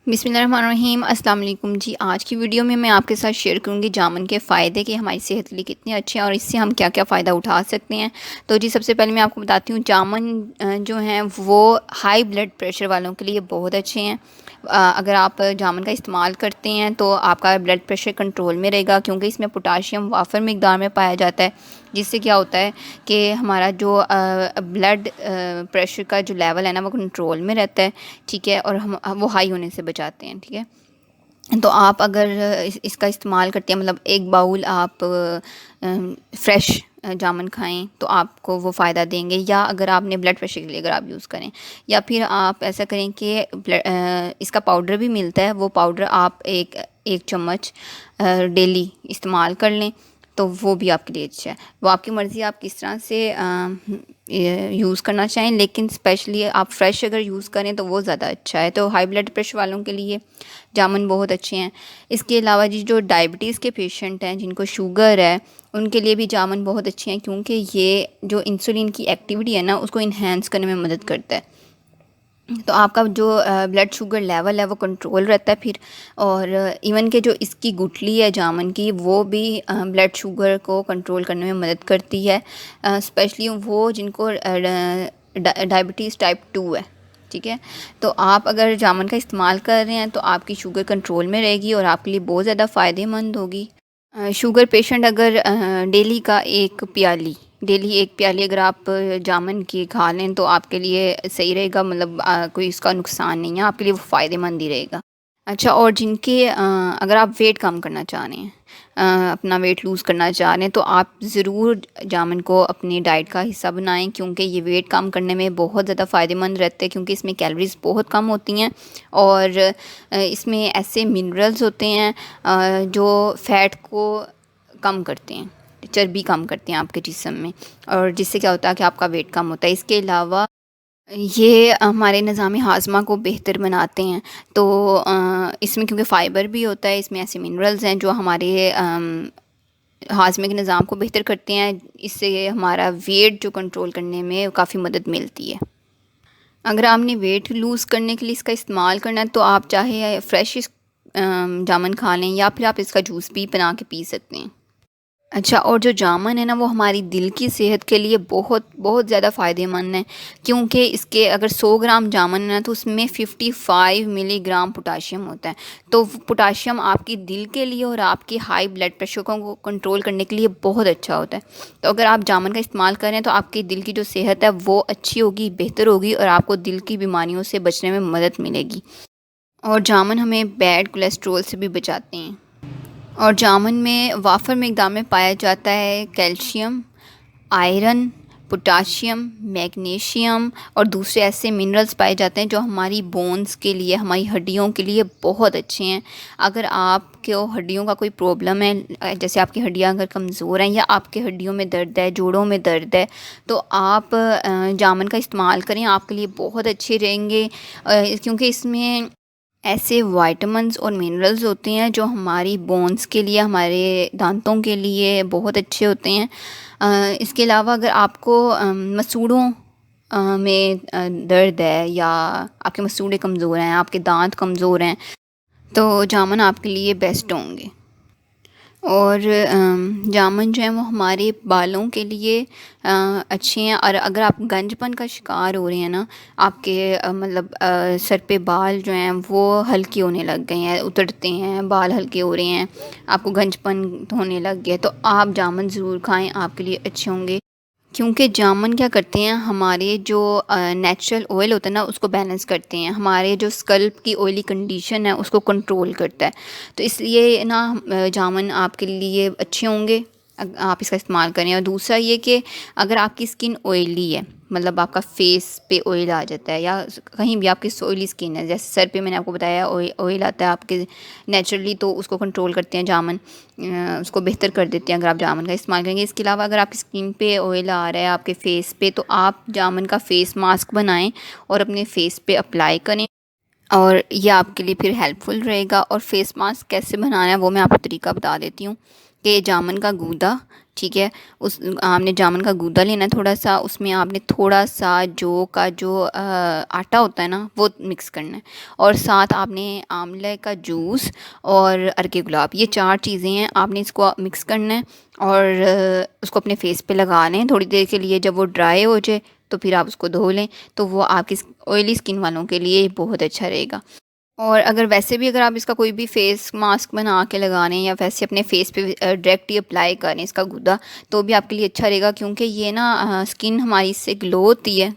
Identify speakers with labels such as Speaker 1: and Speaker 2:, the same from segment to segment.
Speaker 1: बिस्मिल्लाहिर्रहमानिर्रहीम अस्सलाम वालेकुम जी। आज की वीडियो में मैं आपके साथ शेयर करूंगी जामुन के फ़ायदे कि हमारी सेहत के लिए कितने अच्छे हैं और इससे हम क्या क्या फ़ायदा उठा सकते हैं। तो जी सबसे पहले मैं आपको बताती हूँ जामुन जो हैं वो हाई ब्लड प्रेशर वालों के लिए बहुत अच्छे हैं। अगर आप जामुन का इस्तेमाल करते हैं तो आपका ब्लड प्रेशर कंट्रोल में रहेगा, क्योंकि इसमें पोटाशियम वाफर मिकदार में पाया जाता है, जिससे क्या होता है कि हमारा जो ब्लड प्रेशर का जो लेवल है ना वो कंट्रोल में रहता है। ठीक है, और हम वो हाई होने से बचाते हैं। ठीक है, तो आप अगर इसका इस्तेमाल करते हैं, मतलब एक बाउल आप फ्रेश जामुन खाएं तो आपको वो फ़ायदा देंगे। या अगर आपने ब्लड प्रेशर के लिए अगर आप यूज़ करें, या फिर आप ऐसा करें कि इसका पाउडर भी मिलता है, वो पाउडर आप एक एक चम्मच डेली इस्तेमाल कर लें तो वो भी आपके लिए अच्छा है। वो आपकी मर्ज़ी, आप किस तरह से यूज़ करना चाहें, लेकिन स्पेशली आप फ्रेश अगर यूज़ करें तो वो ज़्यादा अच्छा है। तो हाई ब्लड प्रेशर वालों के लिए जामुन बहुत अच्छे हैं। इसके अलावा जी जो डायबिटीज़ के पेशेंट हैं, जिनको शुगर है, उनके लिए भी जामुन बहुत अच्छे हैं, क्योंकि ये जो इंसुलिन की एक्टिविटी है ना उसको इन्हेंस करने में मदद करता है। तो आपका जो ब्लड शुगर लेवल है वो कंट्रोल रहता है फिर। और इवन के जो इसकी गुठली है जामुन की, वो भी ब्लड शुगर को कंट्रोल करने में मदद करती है, स्पेशली वो जिनको डायबिटीज़ टाइप 2 है। ठीक है, तो आप अगर जामुन का इस्तेमाल कर रहे हैं तो आपकी शुगर कंट्रोल में रहेगी और आपके लिए बहुत ज़्यादा फ़ायदेमंद होगी। शुगर पेशेंट अगर डेली एक प्याली अगर आप जामुन की खा लें तो आपके लिए सही रहेगा, मतलब कोई इसका नुकसान नहीं है, आपके लिए वो फ़ायदेमंद ही रहेगा। अच्छा, और जिनके अगर आप वेट कम करना चाह रहे हैं, अपना वेट लूज़ करना चाह रहे हैं, तो आप ज़रूर जामुन को अपनी डाइट का हिस्सा बनाएं, क्योंकि ये वेट कम करने में बहुत ज़्यादा फ़ायदेमंद रहते हैं, क्योंकि इसमें कैलोरीज़ बहुत कम होती हैं और इसमें ऐसे मिनरल्स होते हैं जो फ़ैट को कम करते हैं, चर्बी कम करते हैं आपके जिस्म में, और जिससे क्या होता है कि आपका वेट कम होता है। इसके अलावा ये हमारे निज़ाम हाज़मा को बेहतर बनाते हैं। तो इसमें क्योंकि फ़ाइबर भी होता है, इसमें ऐसे मिनरल्स हैं जो हमारे हाज़मे के निज़ाम को बेहतर करते हैं। इससे हमारा वेट जो कंट्रोल करने में काफ़ी मदद मिलती है। अगर आपने वेट लूज़ करने के लिए इसका इस्तेमाल करना है तो आप चाहे फ्रेश जामुन खा लें, या फिर आप इसका जूस भी बना के पी सकते हैं। अच्छा, और जो जामुन है ना वो हमारी दिल की सेहत के लिए बहुत बहुत ज़्यादा फ़ायदेमंद है, क्योंकि इसके अगर 100 ग्राम जामुन है ना तो उसमें 55 मिलीग्राम पोटाशियम होता है। तो पोटाशियम आपकी दिल के लिए और आपकी हाई ब्लड प्रेशर को कंट्रोल करने के लिए बहुत अच्छा होता है। तो अगर आप जामुन का इस्तेमाल करें तो आपकी दिल की जो सेहत है वो अच्छी होगी, बेहतर होगी, और आपको दिल की बीमारियों से बचने में मदद मिलेगी। और जामुन हमें बैड कोलेस्ट्रोल से भी बचाते हैं। और जामुन में वाफ़र मिक़दार में पाया जाता है कैल्शियम, आयरन, पोटाशियम, मैग्नीशियम और दूसरे ऐसे मिनरल्स पाए जाते हैं जो हमारी बोन्स के लिए, हमारी हड्डियों के लिए बहुत अच्छे हैं। अगर आपको हड्डियों का कोई प्रॉब्लम है, जैसे आपकी हड्डियां अगर कमज़ोर हैं या आपके हड्डियों में दर्द है, जोड़ों में दर्द है, तो आप जामुन का इस्तेमाल करें, आपके लिए बहुत अच्छे रहेंगे, क्योंकि इसमें ऐसे विटामिन्स और मिनरल्स होते हैं जो हमारी बोन्स के लिए, हमारे दांतों के लिए बहुत अच्छे होते हैं। इसके अलावा अगर आपको मसूड़ों में दर्द है, या आपके मसूड़े कमज़ोर हैं, आपके दांत कमज़ोर हैं, तो जामुन आपके लिए बेस्ट होंगे। और जामुन जो है वो हमारे बालों के लिए अच्छे हैं। और अगर आप गंजपन का शिकार हो रहे हैं ना, आपके मतलब सर पे बाल जो हैं वो हल्के होने लग गए हैं, उतरते हैं, बाल हल्के हो रहे हैं, आपको गंजपन होने लग गया है, तो आप जामुन ज़रूर खाएं, आपके लिए अच्छे होंगे। क्योंकि जामुन क्या करते हैं, हमारे जो नेचुरल ऑयल होता है ना उसको बैलेंस करते हैं, हमारे जो स्कल्प की ऑयली कंडीशन है उसको कंट्रोल करता है। तो इसलिए ना जामुन आपके लिए अच्छे होंगे, आप इसका इस्तेमाल करें। और दूसरा ये कि अगर आपकी स्किन ऑयली है, मतलब आपका फेस पे ऑयल आ जाता है, या कहीं भी आपकी ऑयली स्किन है, जैसे सर पे मैंने आपको बताया ऑयल आता है आपके नेचुरली, तो उसको कंट्रोल करते हैं जामुन, उसको बेहतर कर देते हैं अगर आप जामुन का इस्तेमाल करेंगे। इसके अलावा अगर आपकी स्किन पे ऑयल आ रहा है आपके फेस पे, तो आप जामुन का फेस मास्क बनाएं और अपने फेस पे अप्लाई करें, और ये आपके लिए फिर हेल्पफुल रहेगा। और फेस मास्क कैसे बनाना है वो मैं आपको तरीका बता देती हूँ। कि जामुन का गूदा, ठीक है, उस आपने जामुन का गूदा लेना है थोड़ा सा, उसमें आपने थोड़ा सा जौ का जो आटा होता है ना वो मिक्स करना है, और साथ आपने आंवले का जूस और अर्के गुलाब, ये 4 चीज़ें हैं, आपने इसको मिक्स करना है और उसको अपने फेस पे लगा लें थोड़ी देर के लिए। जब वो ड्राई हो जाए तो फिर आप उसको धो लें, तो वो आपकी ऑयली स्किन वालों के लिए बहुत अच्छा रहेगा। और अगर वैसे भी अगर आप इसका कोई भी फेस मास्क बना के लगा रहे हैं या वैसे अपने फेस पे डायरेक्ट ही अप्लाई करें इसका गूदा, तो भी आपके लिए अच्छा रहेगा, क्योंकि ये ना स्किन हमारी इससे ग्लो होती है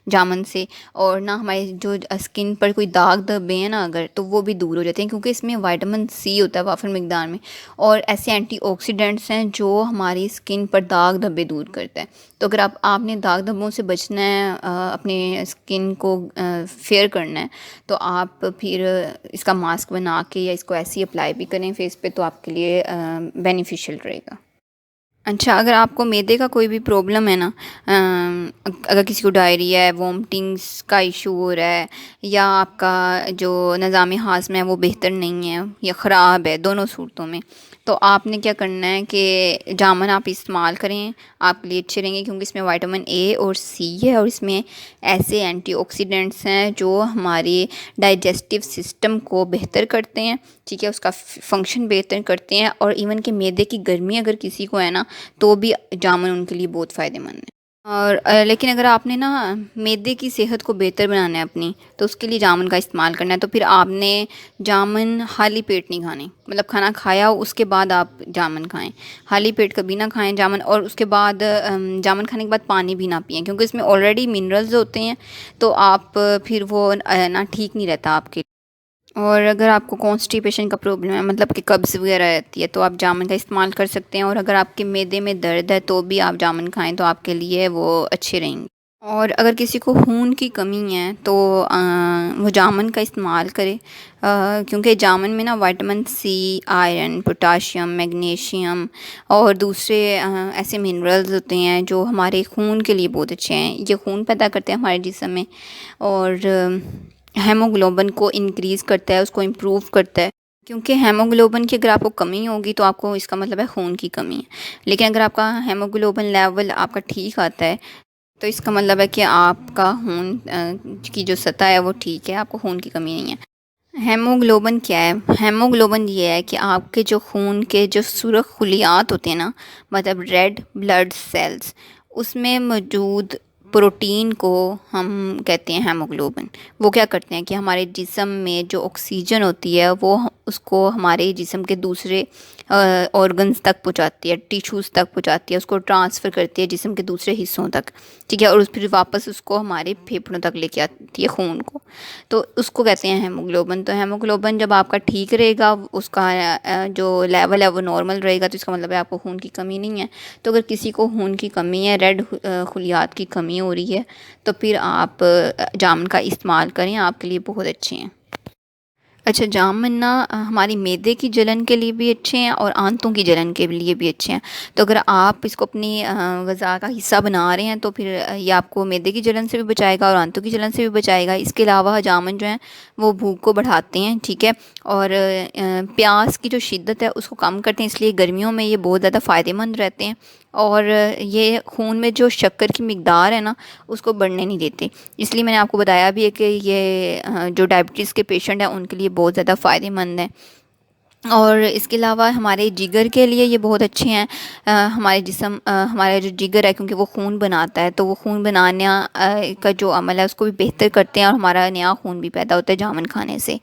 Speaker 1: जामुन से, और ना हमारी जो स्किन पर कोई दाग धब्बे हैं ना अगर, तो वो भी दूर हो जाते हैं, क्योंकि इसमें विटामिन सी होता है वाफर मिकदार में, और ऐसे एंटीऑक्सीडेंट्स हैं जो हमारी स्किन पर दाग धब्बे दूर करता है। तो अगर आपने दाग धब्बों से बचना है, अपने स्किन को फेयर करना है, तो आप फिर इसका मास्क बना के या इसको ऐसे ही अप्लाई भी करें फेस पे, तो आपके लिए बेनिफिशियल रहेगा। अच्छा, अगर आपको मैदे का कोई भी प्रॉब्लम है ना, अगर किसी को डायरिया है, वॉमिटिंग्स का इशू हो रहा है, या आपका जो निज़ाम हाज़मा है वो बेहतर नहीं है या ख़राब है, दोनों सूरतों में, तो आपने क्या करना है कि जामुन आप इस्तेमाल करें, आपके लिए अच्छे रहेंगे, क्योंकि इसमें विटामिन ए और सी है, और इसमें ऐसे एंटीऑक्सीडेंट्स हैं जो हमारे डाइजेस्टिव सिस्टम को बेहतर करते हैं, ठीक है, उसका फंक्शन बेहतर करते हैं, और इवन कि मैदे की गर्मी अगर किसी को है ना, तो भी जामुन उनके लिए बहुत फ़ायदेमंद है। और लेकिन अगर आपने ना मैदे की सेहत को बेहतर बनाना है अपनी, तो उसके लिए जामुन का इस्तेमाल करना है, तो फिर आपने जामुन खाली पेट नहीं खाने, मतलब खाना खाया हो उसके बाद आप जामुन खाएं, खाली पेट कभी ना खाएं जामुन, और उसके बाद जामुन खाने के बाद पानी भी ना पिएं, क्योंकि इसमें ऑलरेडी मिनरल्स होते हैं, तो आप फिर वो ना ठीक नहीं रहता आपके। और अगर आपको कॉन्स्टिपेशन का प्रॉब्लम है, मतलब कि कब्ज़ वगैरह रहती है, तो आप जामुन का इस्तेमाल कर सकते हैं, और अगर आपके मैदे में दर्द है तो भी आप जामुन खाएं, तो आपके लिए वो अच्छे रहेंगे। और अगर किसी को खून की कमी है तो वो जामुन का इस्तेमाल करे, क्योंकि जामुन में ना vitamin C, iron, potassium, magnesium और दूसरे ऐसे मिनरल्स होते हैं जो हमारे खून के लिए बहुत अच्छे हैं, ये खून पैदा करते हैं हमारे जिस्म में, और हेमोग्लोबिन को इंक्रीज़ करता है, उसको इम्प्रूव करता है, क्योंकि हेमोग्लोबिन की अगर आपको कमी होगी तो आपको इसका मतलब है खून की कमी है। लेकिन अगर आपका हेमोग्लोबिन लेवल आपका ठीक आता है, तो इसका मतलब है कि आपका खून की जो सतह है वो ठीक है, आपको खून की कमी नहीं है। हेमोग्लोबिन क्या है? हेमोग्लोबिन ये है कि आपके जो खून के जो सुरख खुलियात होते हैं ना, मतलब रेड ब्लड सेल्स, उसमें मौजूद प्रोटीन को हम कहते हैं हेमोग्लोबिन। वो क्या करते हैं कि हमारे जिस्म में जो ऑक्सीजन होती है वो उसको हमारे जिस्म के दूसरे ऑर्गन्स तक पहुंचाती है, टिश्यूज़ तक पहुंचाती है, उसको ट्रांसफ़र करती है जिस्म के दूसरे हिस्सों तक, ठीक है, और फिर वापस उसको हमारे फेफड़ों तक लेके आती है खून को, तो उसको कहते हैं हेमोग्लोबिन। तो हेमोग्लोबिन जब आपका ठीक रहेगा, उसका जो लेवल है वो नॉर्मल रहेगा, तो इसका मतलब है आपको खून की कमी नहीं है। तो अगर किसी को खून की कमी है, रेड खुलियात की कमी हो रही है, तो फिर आप जामुन का इस्तेमाल करें, आपके लिए बहुत अच्छे हैं। अच्छा, जामुन ना हमारी मैदे की जलन के लिए भी अच्छे हैं और आंतों की जलन के लिए भी अच्छे हैं। तो अगर आप इसको अपनी ग़िज़ा का हिस्सा बना रहे हैं, तो फिर ये आपको मैदे की जलन से भी बचाएगा और आंतों की जलन से भी बचाएगा। इसके अलावा जामुन जो हैं वो भूख को बढ़ाते हैं, ठीक है, और प्यास की जो शिद्दत है उसको कम करते हैं, इसलिए गर्मियों में ये बहुत ज़्यादा फ़ायदेमंद रहते हैं। और ये खून में जो शक्कर की मिकदार है ना उसको बढ़ने नहीं देते, इसलिए मैंने आपको बताया भी है कि ये जो डायबिटीज़ के पेशेंट हैं उनके लिए बहुत ज़्यादा फ़ायदेमंद है। और इसके अलावा हमारे जिगर के लिए ये बहुत अच्छे हैं। हमारे जिस्म हमारा जो जिगर है, क्योंकि वो खून बनाता है, तो वो खून बनाने का जो अमल है उसको भी बेहतर करते हैं, और हमारा नया खून भी पैदा होता है जामुन खाने से।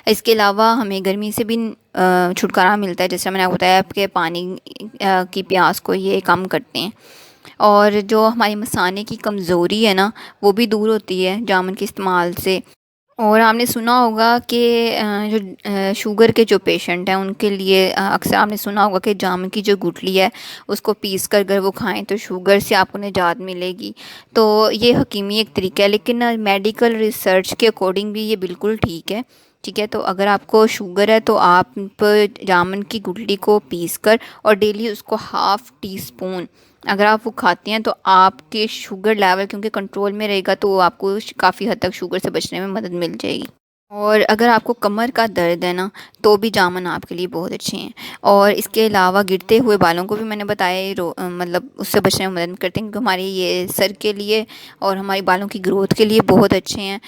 Speaker 1: इसके अलावा हमें गर्मी से भी छुटकारा मिलता है, जैसे मैंने आपको बताया कि पानी की प्यास को ये कम करते हैं। और जो हमारी मसाने की कमज़ोरी है ना वो भी दूर होती है जामुन के इस्तेमाल से। और आपने सुना होगा कि जो शुगर के जो पेशेंट हैं उनके लिए अक्सर आपने सुना होगा कि जामुन की जो गुठली है उसको पीस कर अगर वो खाएं तो शुगर से आपको निजात मिलेगी। तो ये हकीमी एक तरीका है, लेकिन मेडिकल रिसर्च के अकॉर्डिंग भी ये बिल्कुल ठीक है, ठीक है। तो अगर आपको शुगर है तो आप जामुन की गुठली को पीस कर और डेली उसको हाफ़ टी स्पून अगर आप वो खाती हैं, तो आपके शुगर लेवल क्योंकि कंट्रोल में रहेगा, तो आपको काफ़ी हद तक शुगर से बचने में मदद मिल जाएगी। और अगर आपको कमर का दर्द है ना, तो भी जामुन आपके लिए बहुत अच्छे हैं। और इसके अलावा गिरते हुए बालों को भी मैंने बताया ये मतलब उससे बचने में मदद करते हैं, क्योंकि हमारे ये सर के लिए और हमारे बालों की ग्रोथ के लिए बहुत अच्छे हैं।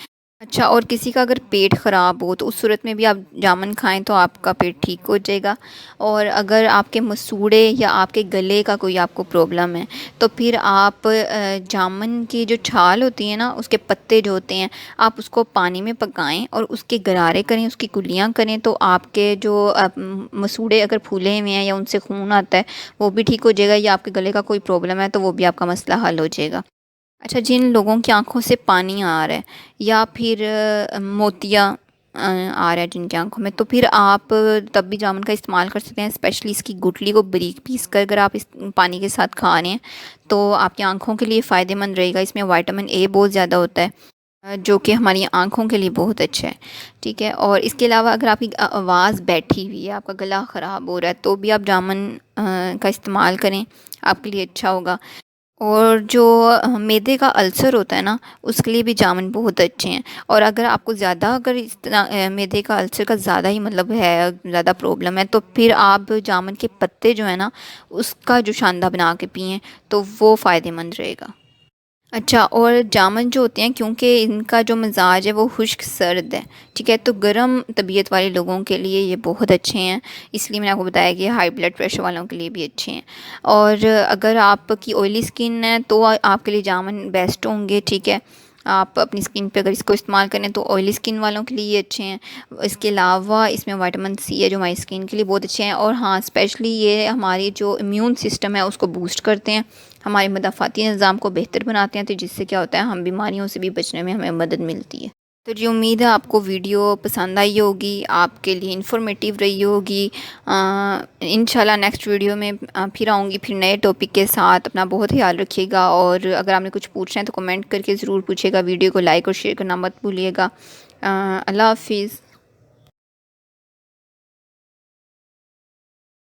Speaker 1: अच्छा, और किसी का अगर पेट ख़राब हो तो उस सूरत में भी आप जामुन खाएं तो आपका पेट ठीक हो जाएगा। और अगर आपके मसूड़े या आपके गले का कोई आपको प्रॉब्लम है, तो फिर आप जामुन की जो छाल होती है ना, उसके पत्ते जो होते हैं, आप उसको पानी में पकाएं और उसके गरारे करें, उसकी कुल्लियाँ करें, तो आपके जो मसूड़े अगर फूले हुए हैं या उनसे खून आता है वो भी ठीक हो जाएगा, या आपके गले का कोई प्रॉब्लम है तो वो भी आपका मसला हल हो जाएगा। अच्छा, जिन लोगों की आँखों से पानी आ रहा है या फिर मोतिया आ रहा है जिनकी आँखों में, तो फिर आप तब भी जामुन का इस्तेमाल कर सकते हैं। स्पेशली इसकी गुठली को बारीक पीस कर अगर आप इस पानी के साथ खा रहे हैं तो आपकी आँखों के लिए फ़ायदेमंद रहेगा। इसमें विटामिन ए बहुत ज़्यादा होता है, जो कि हमारी आँखों के लिए बहुत अच्छा है। ठीक है, और इसके अलावा अगर आपकी आवाज़ बैठी हुई है, आपका गला ख़राब हो रहा है, तो भी आप जामुन का इस्तेमाल करें, आपके लिए अच्छा होगा। और जो मैदे का अल्सर होता है ना, उसके लिए भी जामुन बहुत अच्छे हैं। और अगर आपको ज़्यादा अगर इस तरह मैदे का अल्सर का ज़्यादा ही मतलब है, ज़्यादा प्रॉब्लम है, तो फिर आप जामुन के पत्ते जो है ना, उसका जो शानदा बना के पिएँ तो वो फ़ायदेमंद रहेगा। अच्छा, और जामुन जो होते हैं, क्योंकि इनका जो मिज़ाज है वो खुश्क सर्द है, ठीक है, तो गर्म तबीयत वाले लोगों के लिए ये बहुत अच्छे हैं। इसलिए मैंने आपको बताया कि हाई ब्लड प्रेशर वालों के लिए भी अच्छे हैं। और अगर आपकी ऑयली स्किन है तो आपके लिए जामुन बेस्ट होंगे। ठीक है, आप अपनी स्किन पे अगर इसको इस्तेमाल करें तो ऑयली स्किन वालों के लिए ये अच्छे हैं। इसके अलावा इसमें विटामिन सी है जो हमारी स्किन के लिए बहुत अच्छे हैं। और हाँ, स्पेशली ये हमारी जो इम्यून सिस्टम है उसको बूस्ट करते हैं, हमारे मदाफ़ाती निज़ाम को बेहतर बनाते हैं, तो जिससे क्या होता है, हम बीमारियों से भी बचने में हमें मदद मिलती है। तो जी, उम्मीद है आपको वीडियो पसंद आई होगी, आपके लिए इन्फॉर्मेटिव रही होगी। इंशाल्लाह नेक्स्ट वीडियो में फिर आऊँगी, फिर नए टॉपिक के साथ। अपना बहुत ख्याल रखिएगा, और अगर आपने कुछ पूछना है तो कमेंट करके ज़रूर पूछिएगा। वीडियो को लाइक और शेयर करना मत भूलिएगा। अल्लाह हाफिज़।